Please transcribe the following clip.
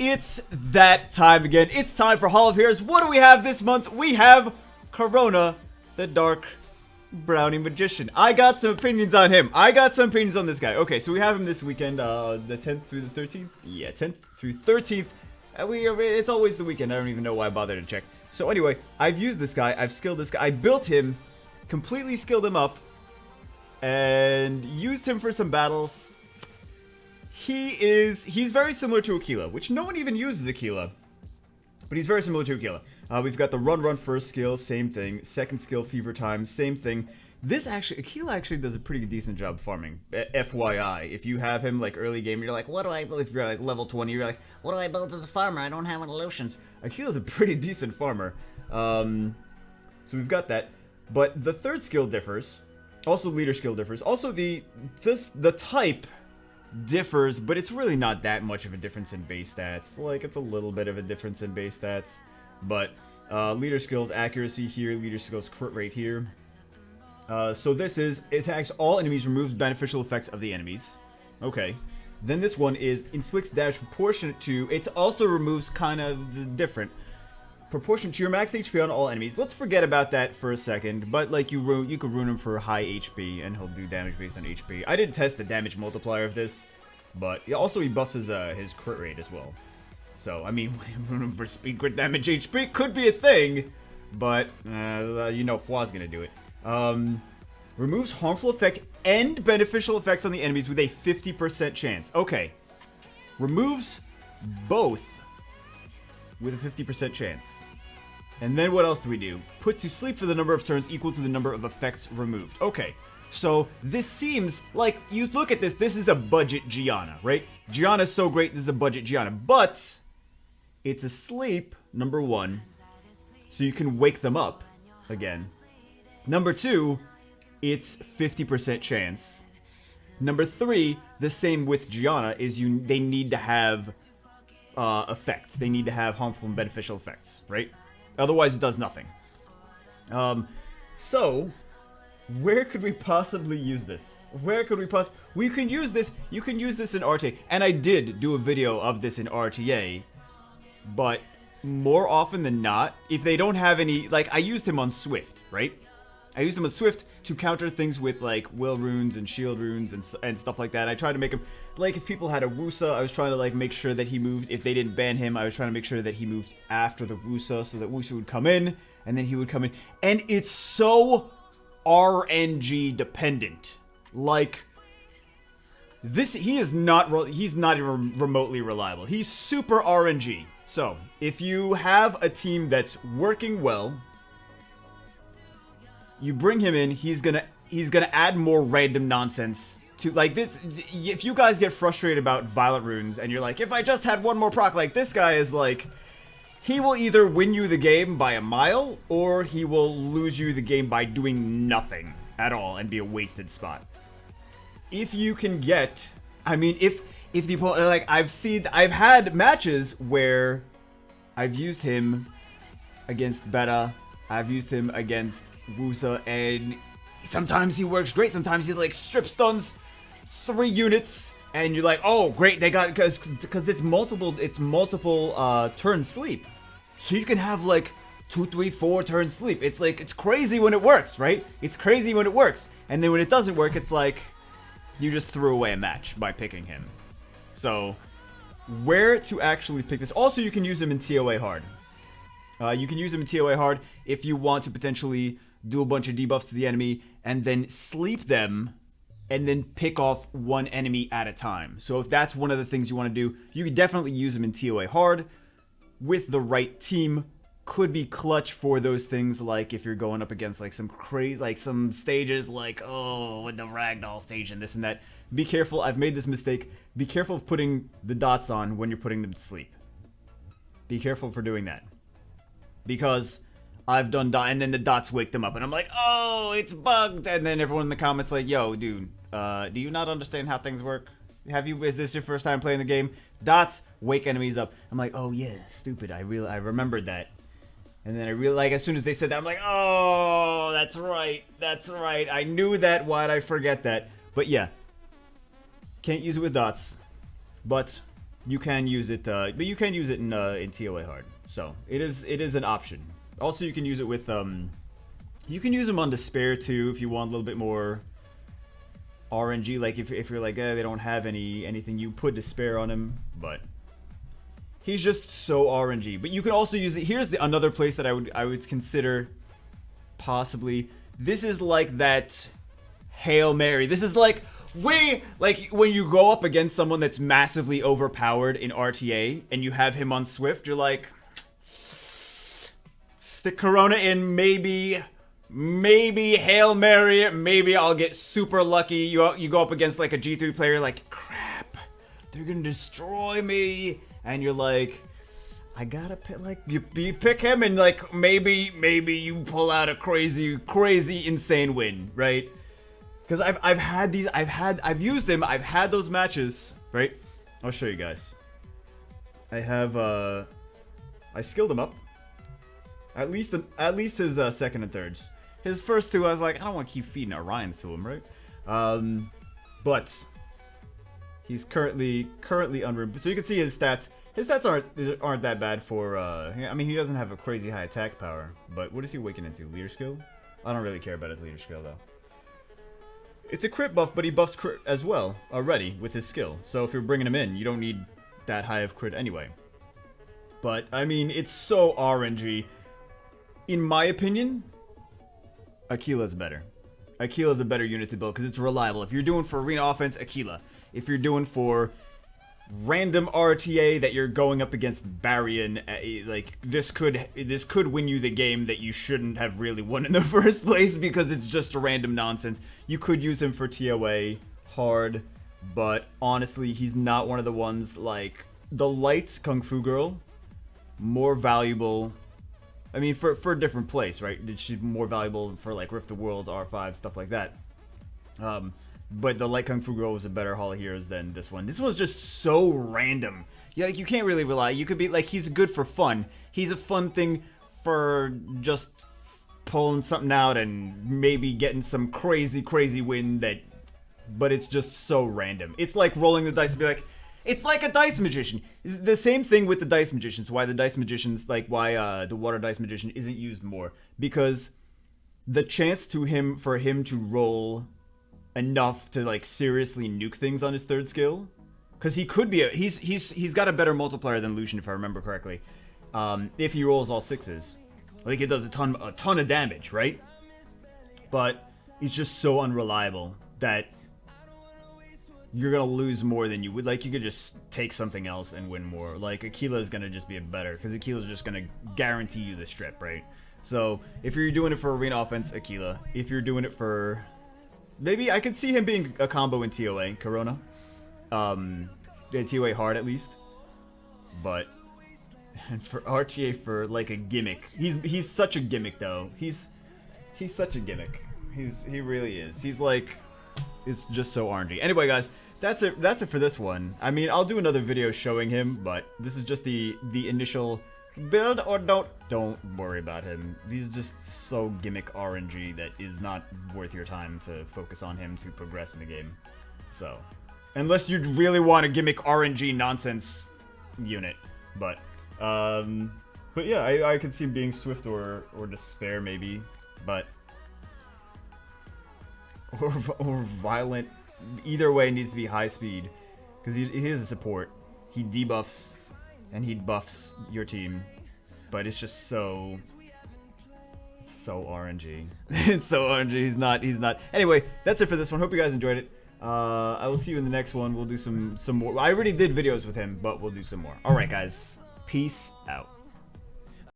It's that time again. It's time for Hall of Heroes. What do we have this month? We have Korona, the Dark Brownie Magician. I got some opinions on him. I got some opinions on this guy. Okay, so we have him this weekend, the 10th through the 13th? Yeah, 10th through 13th. It's always the weekend. I don't even know why I bothered to check. So anyway, I've used this guy. I've skilled this guy. I built him, completely skilled him up, and used him for some battles. He's very similar to Aquila, which no one even uses Aquila. But he's very similar to Aquila. We've got the run first skill, same thing. Second skill, fever time, same thing. Aquila actually does a pretty decent job farming. FYI, if you have him like early game, you're like, what do I build? If you're like level 20, you're like, what do I build as a farmer? I don't have any lotions. Aquila's a pretty decent farmer. So we've got that. But the third skill differs. Also leader skill differs. Also the type differs, but it's really not that much of a difference in base stats. Like, it's a little bit of a difference in base stats. But leader skills accuracy here, leader skills crit rate here. So this is, it attacks all enemies, removes beneficial effects of the enemies. Okay. Then this one is inflicts damage proportionate to, it also removes kind of the different. Proportionate to your max HP on all enemies. Let's forget about that for a second, but like you could ruin him for high HP and he'll do damage based on HP. I did test the damage multiplier of this, but also he buffs his crit rate as well. So, I mean, ruin him for speed crit damage HP could be a thing, but you know Fwa's gonna do it. Removes harmful effect and beneficial effects on the enemies with a 50% chance. Okay. Removes both with a 50% chance. And then what else do we do? Put to sleep for the number of turns equal to the number of effects removed. Okay. So this seems like, you look at this, this is a budget Gianna, right? Gianna's so great, this is a budget Gianna. But it's asleep, number one, so you can wake them up again. Number two, it's 50% chance. Number three, the same with Gianna, is they need to have effects. They need to have harmful and beneficial effects, right? Otherwise, it does nothing. So, where could we possibly use this? Where could we we can use this, you can use this in RTA, and I did do a video of this in RTA, but more often than not, if they don't have any, like, I used him on Swift, right? I used him on Swift to counter things with, like, will runes and shield runes and stuff like that. I tried to make him, like, if people had a Wusa, I was trying to, like, make sure that he moved. If they didn't ban him, I was trying to make sure that he moved after the Wusa, so that Wusa would come in, and then he would come in. And it's so RNG dependent. Like, this, he's not even remotely reliable. He's super RNG. So, if you have a team that's working well, you bring him in, he's gonna add more random nonsense to, like, this. If you guys get frustrated about violent runes and you're like, if I just had one more proc, like, this guy is like, he will either win you the game by a mile or he will lose you the game by doing nothing at all and be a wasted spot. If you can get, I mean, if the opponent, like, I've had matches where I've used him against Beta, I've used him against Wusa, and sometimes he works great, sometimes he, like, strip stuns 3 units, and you're like, oh, great, they got it, because it's multiple turn sleep. So you can have, like, 2, 3, 4 turn sleep. It's like, it's crazy when it works, right? It's crazy when it works. And then when it doesn't work, it's like, you just threw away a match by picking him. So, where to actually pick this? Also, you can use him in TOA hard. You can use him in TOA hard if you want to potentially do a bunch of debuffs to the enemy and then sleep them and then pick off one enemy at a time. So if that's one of the things you want to do, you can definitely use him in TOA hard with the right team. Could be clutch for those things, like if you're going up against like some crazy, like some stages like, oh, with the ragdoll stage and this and that. Be careful, I've made this mistake. Be careful of putting the dots on when you're putting them to sleep. Be careful for doing that. Because I've done and then the dots wake them up and I'm like, oh, it's bugged, and then everyone in the comments like, yo, dude, do you not understand how things work? Is this your first time playing the game? Dots wake enemies up. I'm like, oh yeah, stupid, I remembered that. And then I realized, like, as soon as they said that, I'm like, oh, that's right, I knew that, why'd I forget that? But yeah, can't use it with dots, but you can use it, but you can use it in TOA hard. So it is an option. Also, you can use it with you can use them on Despair too if you want a little bit more RNG. Like if you're like, they don't have anything, you put Despair on him, but he's just so RNG. But you can also use it. Here's another place that I would consider possibly. This is like that Hail Mary. This is like when you go up against someone that's massively overpowered in RTA and you have him on Swift, you're like, stick Korona in, maybe Hail Mary, maybe I'll get super lucky. You go up against like a G3 player, like, crap, they're gonna destroy me, and you're like, I gotta pick, like, you pick him, and like maybe you pull out a crazy insane win, right? Because I've used him, I've had those matches, right? I'll show you guys. I skilled him up. At least his second and thirds. His first two, I was like, I don't want to keep feeding Orions to him, right? But he's currently unremoved. So you can see his stats. His stats aren't that bad for. I mean, he doesn't have a crazy high attack power. But what is he awakening into? Leader skill? I don't really care about his leader skill though. It's a crit buff, but he buffs crit as well already with his skill. So if you're bringing him in, you don't need that high of crit anyway. But I mean, it's so RNG. In my opinion, Aquila's better. Aquila's a better unit to build because it's reliable. If you're doing for arena offense, Aquila. If you're doing for random RTA that you're going up against Baryon, like this could win you the game that you shouldn't have really won in the first place because it's just a random nonsense. You could use him for TOA hard, but honestly, he's not one of the ones like the Lights Kung Fu Girl. More valuable. I mean, for a different place, right? She's more valuable for like Rift of Worlds, R5, stuff like that. But the Light Kung Fu Girl was a better Hall of Heroes than this one. This was just so random. Yeah, like you can't really rely. You could be like, he's good for fun. He's a fun thing for just pulling something out and maybe getting some crazy win that. But it's just so random. It's like rolling the dice and be like. It's like a Dice Magician. The same thing with the Dice Magicians. Why the Dice Magicians, like why the Water Dice Magician isn't used more. Because the chance for him to roll enough to like seriously nuke things on his third skill. Because he could be, he's got a better multiplier than Lucian if I remember correctly. If he rolls all sixes. Like it does a ton of damage, right? But it's just so unreliable that you're gonna lose more than you would. Like, you could just take something else and win more. Like, Aquila is gonna just be better, because Aquila's just gonna guarantee you the strip, right? So, if you're doing it for arena offense, Aquila. If you're doing it for... Maybe I could see him being a combo in TOA, Korona. TOA hard, at least. But... And for RTA, for, like, a gimmick. He's such a gimmick, though. He's such a gimmick. He really is. He's, like... It's just so RNG. Anyway, guys, that's it for this one. I mean, I'll do another video showing him, but this is just the initial build, or don't worry about him. He's just so gimmick RNG that is not worth your time to focus on him to progress in the game. So, unless you really want a gimmick RNG nonsense unit, but yeah, I could see him being Swift or Despair maybe, but. Or Violent. Either way needs to be high speed. Because he is a support. He debuffs and he buffs your team. But it's just so RNG. It's so RNG. He's not. Anyway, that's it for this one. Hope you guys enjoyed it. I will see you in the next one. We'll do some more. I already did videos with him, but we'll do some more. Alright, guys. Peace out.